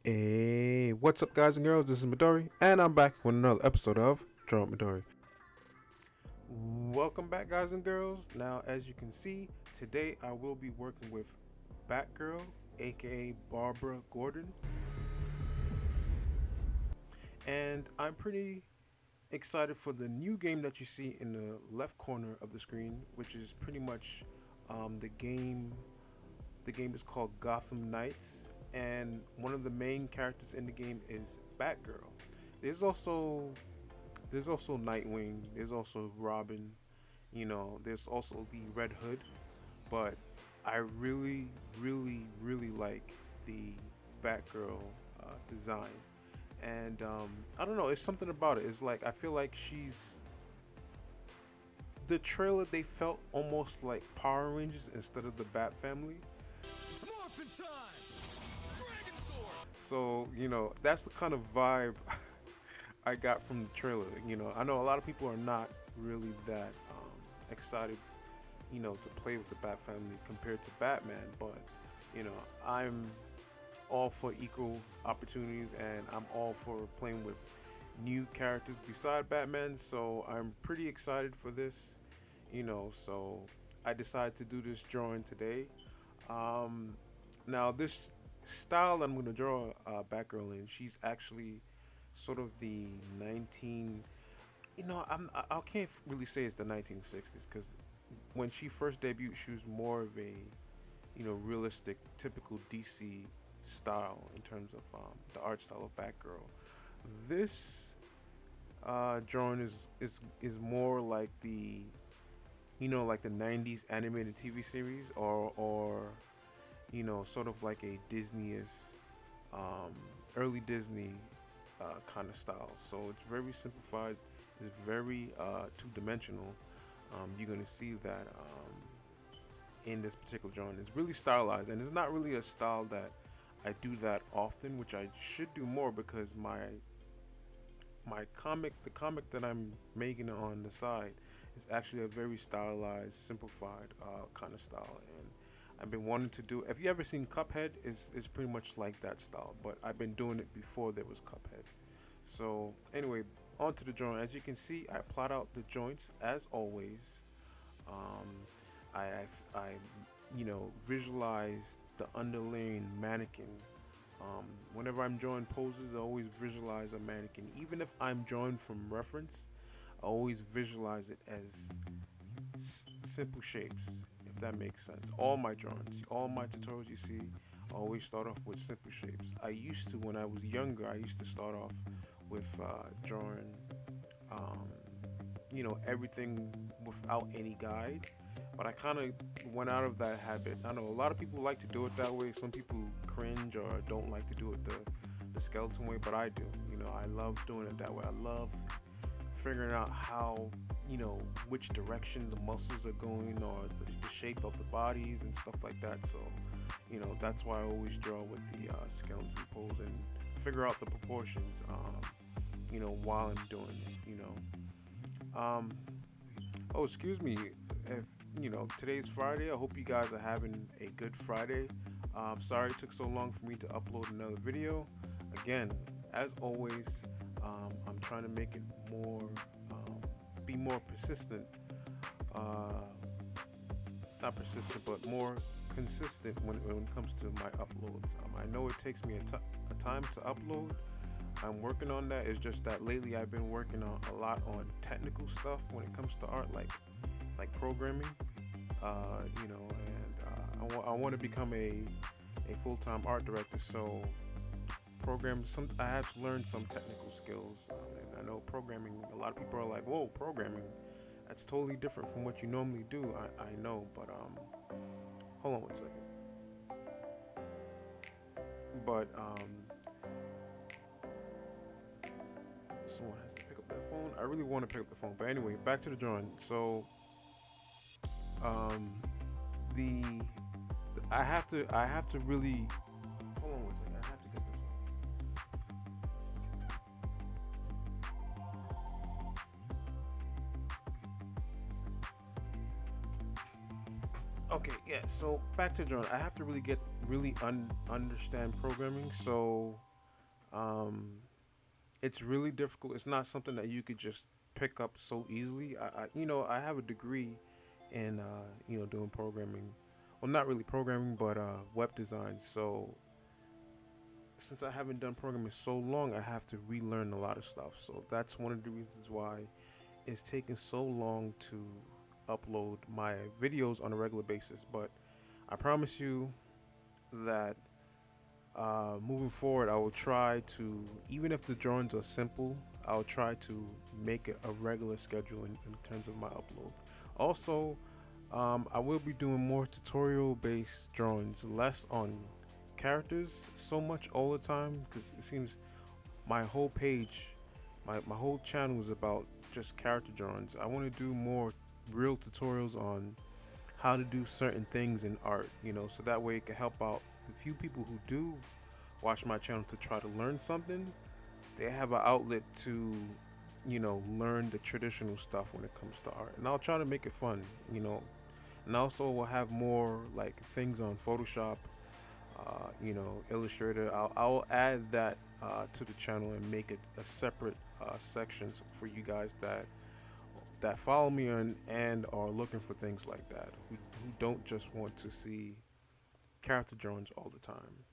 Hey, what's up, guys and girls? This is Midori, and I'm back with another episode of Draw Midori. Welcome back, guys and girls. Now, as you can see, today I will be working with Batgirl, aka Barbara Gordon, and I'm pretty excited for the new game that you see in the left corner of the screen, which is pretty much the game. The game is called Gotham Knights, and one of the main characters in the game is Batgirl. There's also there's also Nightwing. There's also Robin. There's also the Red Hood. But I really like the Batgirl design, and I don't know. It's something about it. It's like I feel like she's the trailer. They felt almost like Power Rangers instead of the Bat Family. It's morphin' time! Dragon Sword! So that's the kind of vibe I got from the trailer. I know a lot of people are not really that excited, to play with the Bat Family compared to Batman, but I'm all for equal opportunities, and I'm all for playing with new characters beside Batman. So I'm pretty excited for this, So I decided to do this drawing today. Now this style that I'm going to draw Batgirl in, she's actually sort of the 19. I can't really say it's the 1960s because when she first debuted, she was more of a realistic, typical DC style in terms of the art style of Batgirl. This drawing is more like the like the 90s animated TV series, or sort of like a Disney-ish, early Disney kind of style. So it's very simplified. It's very two-dimensional. You're gonna see that in this particular drawing. It's really stylized, and it's not really a style that I do that often, which I should do more because the comic that I'm making on the side is actually a very stylized, simplified kind of style, and I've been wanting to do. If you ever seen Cuphead, it's pretty much like that style, but I've been doing it before there was Cuphead. So anyway, onto the drawing. As you can see, I plot out the joints as always. Um, I visualize the underlying mannequin. Whenever I'm drawing poses, I always visualize a mannequin. Even if I'm drawing from reference, I always visualize it as simple shapes, if that makes sense. All my drawings, all my tutorials you see, I always start off with simple shapes. I used to, when I was younger, I used to start off with drawing, um, everything without any guide. But I kind of went out of that habit. I know a lot of people like to do it that way. Some people cringe or don't like to do it the skeleton way, but I do. I love doing it that way. I love figuring out how, which direction the muscles are going, or the shape of the bodies and stuff like that. So, that's why I always draw with the skeleton pose and figure out the proportions, while I'm doing it. Oh, excuse me. If today's Friday, I hope you guys are having a good Friday. Sorry it took so long for me to upload another video. Again, as always, I'm trying to make it more, be more persistent. Not persistent, but more consistent when it comes to my uploads. I know it takes me a time to upload. I'm working on that. It's just that lately I've been working on a lot on technical stuff when it comes to art, like programming. And I want to become a full-time art director. So I have to learn some technical skills. And I know programming. A lot of people are like, "Whoa, programming! That's totally different from what you normally do." I know, but hold on one second. But someone has to pick up that phone. I really want to pick up the phone, but anyway, back to the drawing. So, the I have to really hold on one second. I have to get this. Okay, yeah. So back to drawing. I have to really understand programming. So Um, it's really difficult. It's not something that you could just pick up so easily. I have a degree in doing programming. Well, not really programming, but web design. So since I haven't done programming so long, I have to relearn a lot of stuff. So that's one of the reasons why it's taking so long to upload my videos on a regular basis. But I promise you that moving forward, I will try to, even if the drawings are simple, I'll try to make it a regular schedule in terms of my uploads. Also, I will be doing more tutorial based drawings, less on characters so much all the time, because it seems my whole page, my whole channel is about just character drawings. I want to do more real tutorials on how to do certain things in art, so that way it can help out the few people who do watch my channel to try to learn something. They have an outlet to, learn the traditional stuff when it comes to art. And I'll try to make it fun, And also we'll have more like things on Photoshop, Illustrator. I'll add that to the channel and make it a separate sections for you guys that follow me and are looking for things like that, who don't just want to see character drawings all the time.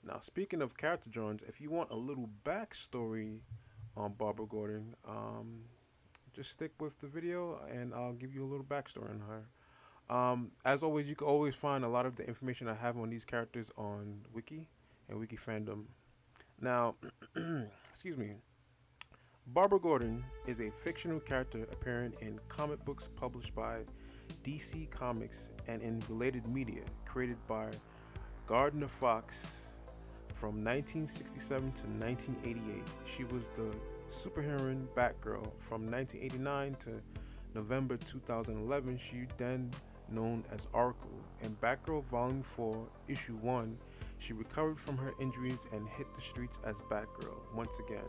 Now, speaking of character drawings, if you want a little backstory on Barbara Gordon, just stick with the video and I'll give you a little backstory on her. As always, you can always find a lot of the information I have on these characters on Wiki and Wiki Fandom. Now, excuse me. Barbara Gordon is a fictional character appearing in comic books published by DC Comics and in related media created by Gardner Fox from 1967 to 1988. She was the superheroine Batgirl from 1989 to November 2011. She then known as Oracle. In Batgirl Volume 4, Issue 1, she recovered from her injuries and hit the streets as Batgirl once again.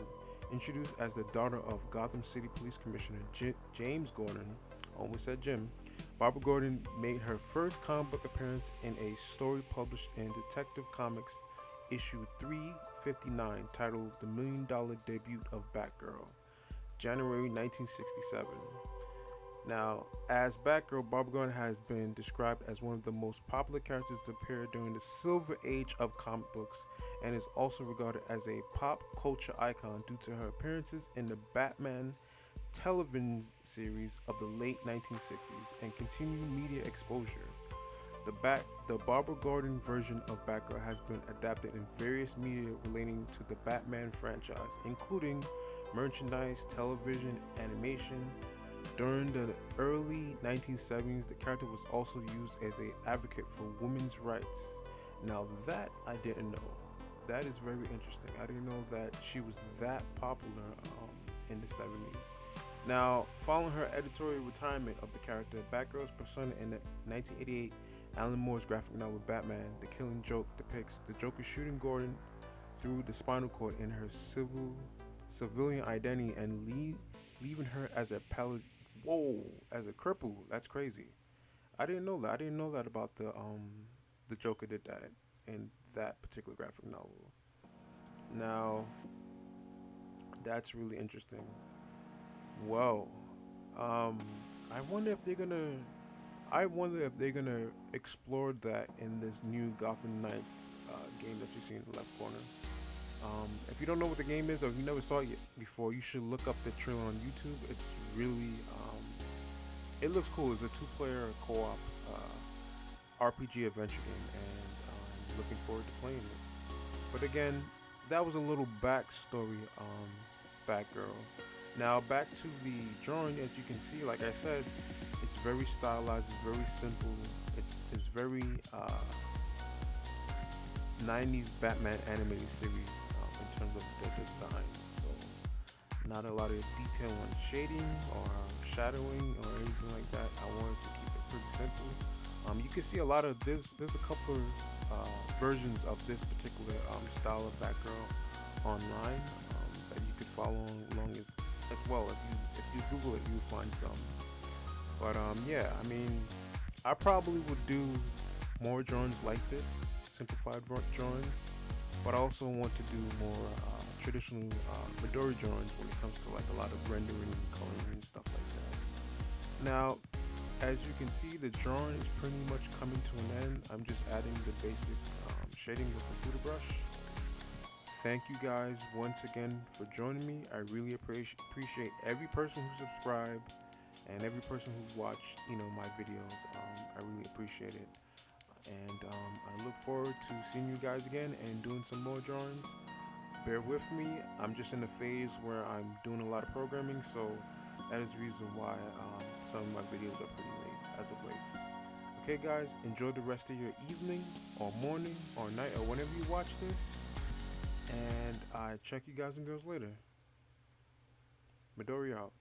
Introduced as the daughter of Gotham City Police Commissioner James Gordon, almost said Jim, Barbara Gordon made her first comic book appearance in a story published in Detective Comics issue 359 titled The $1 Million Debut of Batgirl, January 1967. Now, as Batgirl, Barbara Gordon has been described as one of the most popular characters to appear during the Silver Age of comic books and is also regarded as a pop culture icon due to her appearances in the Batman television series of the late 1960s and continued media exposure. The Barbara Gordon version of Batgirl has been adapted in various media relating to the Batman franchise, including merchandise, television, animation. During the early 1970s, the character was also used as an advocate for women's rights. Now that I didn't know. That is very interesting. I didn't know that she was that popular in the 70s. Now, following her editorial retirement of the character, Batgirl's persona in the 1988 Alan Moore's graphic novel Batman, The Killing Joke depicts the Joker shooting Gordon through the spinal cord in her civilian identity and leaving her as a as a cripple. That's crazy. I didn't know that. I didn't know that about the Joker did that in that particular graphic novel. Now, that's really interesting. Well, I wonder if they're gonna. I wonder if they're gonna explore that in this new Gotham Knights game that you see in the left corner. If you don't know what the game is, or if you never saw it before, you should look up the trailer on YouTube. It's really, it looks cool. It's a two-player co-op RPG adventure game, and I'm looking forward to playing it. But again, that was a little backstory on Batgirl. Now back to the drawing. As you can see, like I said, it's very stylized. It's very simple. It's very 90s Batman animated series in terms of the design. So not a lot of detail on shading or shadowing or anything like that. I wanted to keep it pretty simple. You can see a lot of there's a couple versions of this particular style of Batgirl online that you could follow along as well. If you Google it, you'll find some. But yeah, I mean, I probably would do more drawings like this, simplified drawings. but I also want to do more traditional Midori drawings when it comes to like a lot of rendering, coloring, and stuff like that. Now, as you can see, the drawing is pretty much coming to an end. I'm just adding the basic shading with computer brush. Thank you guys once again for joining me. I really appreciate every person who subscribed and every person who watched, my videos. I really appreciate it. And I look forward to seeing you guys again and doing some more drawings. Bear with me. I'm just in a phase where I'm doing a lot of programming, so that is the reason why some of my videos are pretty late as of late. Okay guys, enjoy the rest of your evening or morning or night or whenever you watch this. And I check you guys and girls later. Midori out.